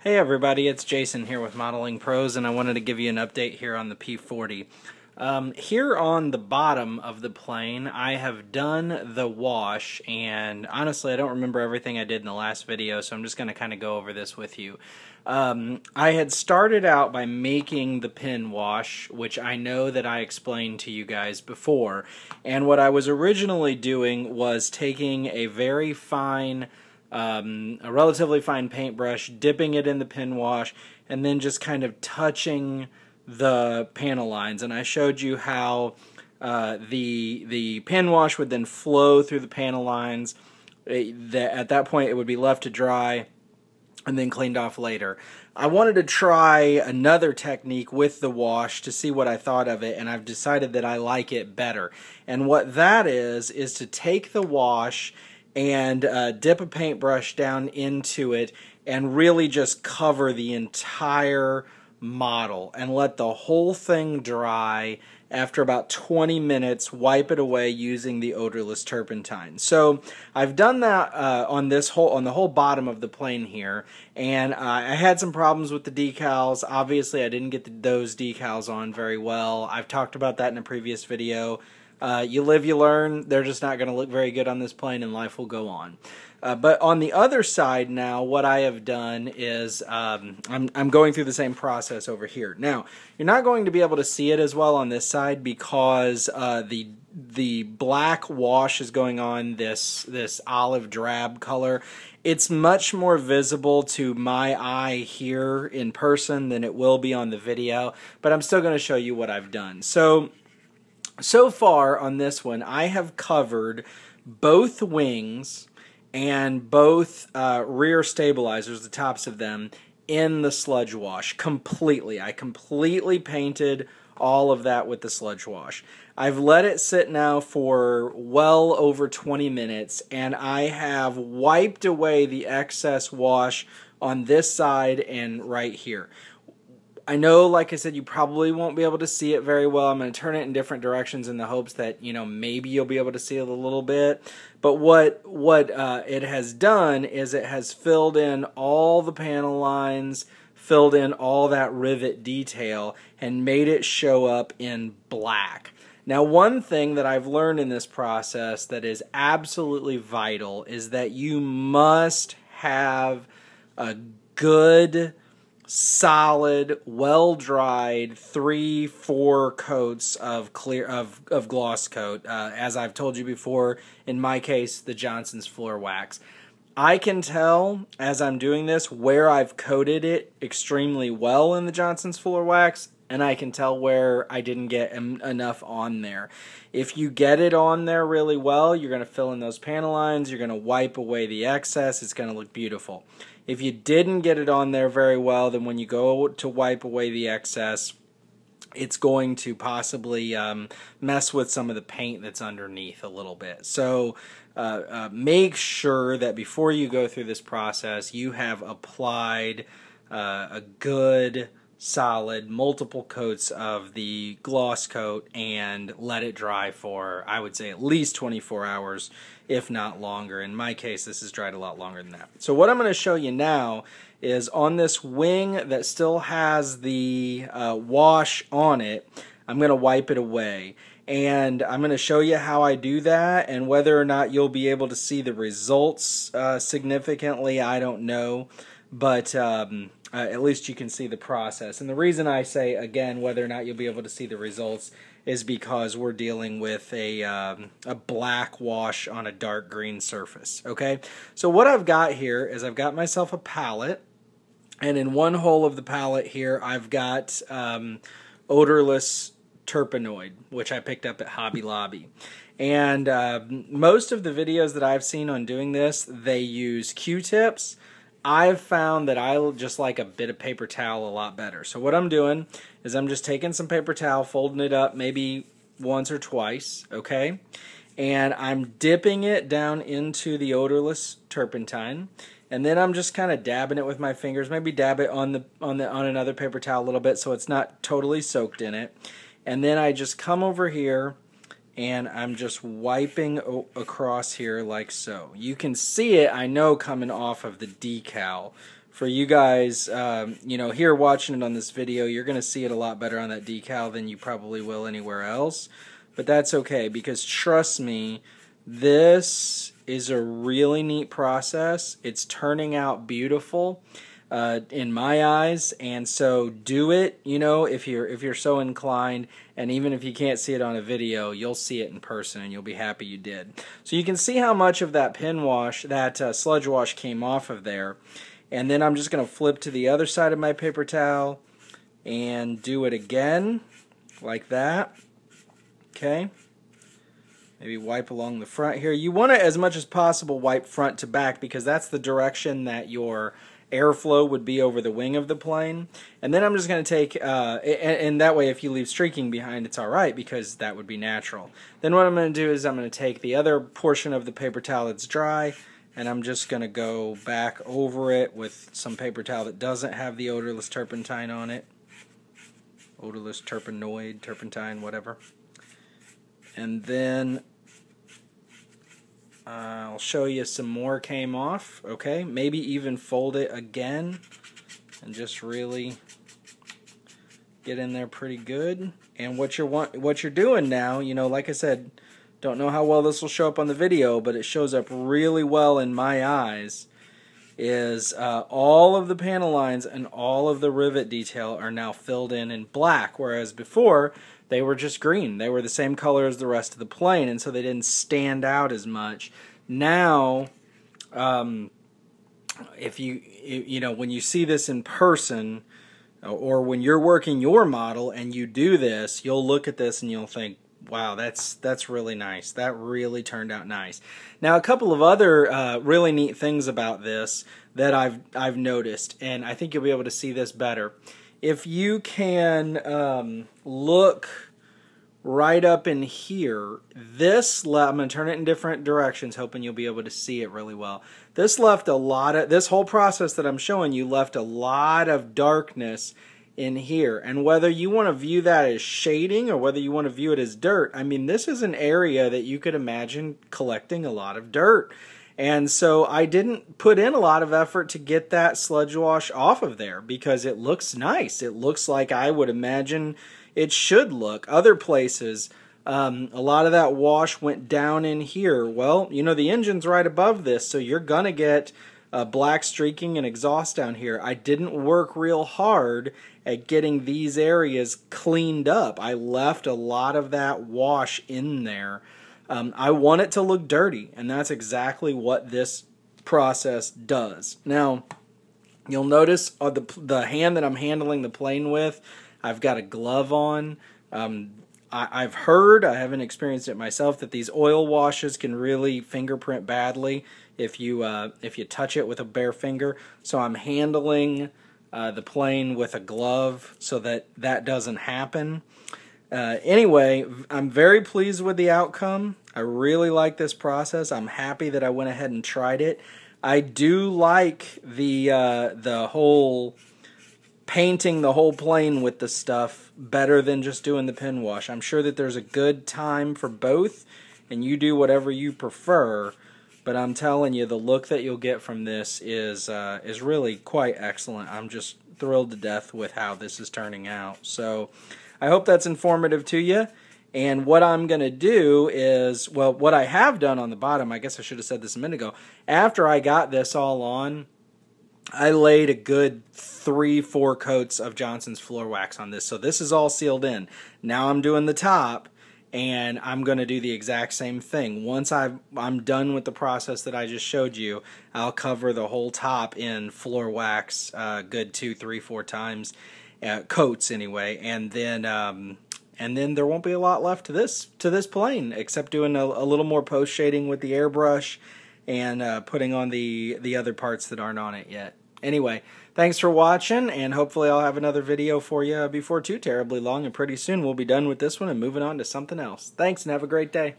Hey everybody, it's Jason here with Modeling Pros, and I wanted to give you an update here on the P-40. Here on the bottom of the plane, I have done the wash, and honestly I don't remember everything I did in the last video, so I'm just going to kind of go over this with you. I had started out by making the pin wash, which I know that I explained to you guys before, and what I was originally doing was taking a very fine a relatively fine paintbrush, dipping it in the pin wash, and then just kind of touching the panel lines. And I showed you how the pin wash would then flow through the panel lines. At that point it would be left to dry and then cleaned off later. I wanted to try another technique with the wash to see what I thought of it, and I've decided that I like it better. And what that is to take the wash and dip a paintbrush down into it and really just cover the entire model and let the whole thing dry. After about 20 minutes, wipe it away using the odorless turpentine. So I've done that on the whole bottom of the plane here, and I had some problems with the decals. Obviously I didn't get those decals on very well. I've talked about that in a previous video. You live, you learn. They're just not going to look very good on this plane, and life will go on. But on the other side now, what I have done is I'm going through the same process over here. Now, you're not going to be able to see it as well on this side because the black wash is going on this olive drab color. It's much more visible to my eye here in person than it will be on the video, but I'm still going to show you what I've done. So far on this one, I have covered both wings and both rear stabilizers, the tops of them, in the sludge wash completely. I completely painted all of that with the sludge wash. I've let it sit now for well over 20 minutes, and I have wiped away the excess wash on this side and right here. I know, like I said, you probably won't be able to see it very well. I'm going to turn it in different directions in the hopes that, maybe you'll be able to see it a little bit. But what it has done is it has filled in all the panel lines, filled in all that rivet detail, and made it show up in black. Now, one thing that I've learned in this process that is absolutely vital is that you must have a good, solid, well-dried 3-4 coats of gloss coat. As I've told you before, in my case, the Johnson's Floor Wax. I can tell as I'm doing this where I've coated it extremely well in the Johnson's Floor Wax, and I can tell where I didn't get enough on there. If you get it on there really well, you're going to fill in those panel lines, you're going to wipe away the excess, it's going to look beautiful. If you didn't get it on there very well, then when you go to wipe away the excess, it's going to possibly mess with some of the paint that's underneath a little bit. So make sure that before you go through this process, you have applied a good, solid, multiple coats of the gloss coat and let it dry for, I would say, at least 24 hours, if not longer. In my case, this has dried a lot longer than that. So what I'm going to show you now is on this wing that still has the wash on it, I'm going to wipe it away. And I'm going to show you how I do that, and whether or not you'll be able to see the results significantly, I don't know. But at least you can see the process. And the reason I say, again, whether or not you'll be able to see the results is because we're dealing with a black wash on a dark green surface. Okay, so what I've got here is I've got myself a palette, and in one hole of the palette here I've got odorless turpenoid, which I picked up at Hobby Lobby. And most of the videos that I've seen on doing this, they use Q-tips. I've found that I just like a bit of paper towel a lot better. So what I'm doing is I'm just taking some paper towel, folding it up maybe once or twice, okay? And I'm dipping it down into the odorless turpentine, and then I'm just kind of dabbing it with my fingers. Maybe dab it on another paper towel a little bit so it's not totally soaked in it. And then I just come over here and I'm just wiping across here like so. You can see it, I know, coming off of the decal. For you guys, you know, here watching it on this video, you're going to see it a lot better on that decal than you probably will anywhere else. But that's okay, because trust me, this is a really neat process. It's turning out beautiful in my eyes, and so do it, you know, if you're so inclined, and even if you can't see it on a video, you'll see it in person and you'll be happy you did. So you can see how much of that pin wash, that sludge wash came off of there. And then I'm just going to flip to the other side of my paper towel and do it again, like that. Okay. Maybe wipe along the front here. You want to, as much as possible, wipe front to back, because that's the direction that your airflow would be over the wing of the plane. And then I'm just going to take, and that way if you leave streaking behind, it's alright, because that would be natural. Then what I'm going to do is I'm going to take the other portion of the paper towel that's dry, and I'm just going to go back over it with some paper towel that doesn't have the odorless turpentine on it. Odorless turpenoid, turpentine, whatever. And then I'll show you some more came off. Okay, maybe even fold it again and just really get in there pretty good. And what you're doing now, you know, like I said, don't know how well this will show up on the video, but it shows up really well in my eyes, is all of the panel lines and all of the rivet detail are now filled in black, whereas before they were just green. They were the same color as the rest of the plane, and so they didn't stand out as much. Now, if you know, when you see this in person, or when you're working your model and you do this, you'll look at this and you'll think, wow, that's really nice. That really turned out nice. Now, a couple of other really neat things about this that I've noticed, and I think you'll be able to see this better. If you can look right up in here, I'm going to turn it in different directions, hoping you'll be able to see it really well. This whole process that I'm showing you left a lot of darkness in here, and whether you want to view that as shading or whether you want to view it as dirt, I mean, this is an area that you could imagine collecting a lot of dirt, and so I didn't put in a lot of effort to get that sludge wash off of there, because it looks nice. It looks like I would imagine it should look. Other places, a lot of that wash went down in here. Well, you know, the engine's right above this, so you're gonna get black streaking and exhaust down here. I didn't work real hard at getting these areas cleaned up. I left a lot of that wash in there. I want it to look dirty, and that's exactly what this process does. Now, you'll notice the hand that I'm handling the plane with, I've got a glove on. I've heard, I haven't experienced it myself, that these oil washes can really fingerprint badly if you touch it with a bare finger. So I'm handling the plane with a glove so that doesn't happen. Anyway, I'm very pleased with the outcome. I really like this process. I'm happy that I went ahead and tried it. I do like the whole painting the whole plane with the stuff better than just doing the pin wash. I'm sure that there's a good time for both, and you do whatever you prefer. But I'm telling you, the look that you'll get from this is really quite excellent. I'm just thrilled to death with how this is turning out. So I hope that's informative to you. And what I'm going to do is, well, what I have done on the bottom, I guess I should have said this a minute ago, after I got this all on, I laid a good 3-4 coats of Johnson's floor wax on this. So this is all sealed in. Now I'm doing the top, and I'm going to do the exact same thing. Once I'm done with the process that I just showed you, I'll cover the whole top in floor wax, good 2, 3, 4 times, coats anyway, and then there won't be a lot left to this plane, except doing a little more post shading with the airbrush and putting on the other parts that aren't on it yet. Anyway, thanks for watching, and hopefully I'll have another video for you before too terribly long, and pretty soon we'll be done with this one and moving on to something else. Thanks, and have a great day.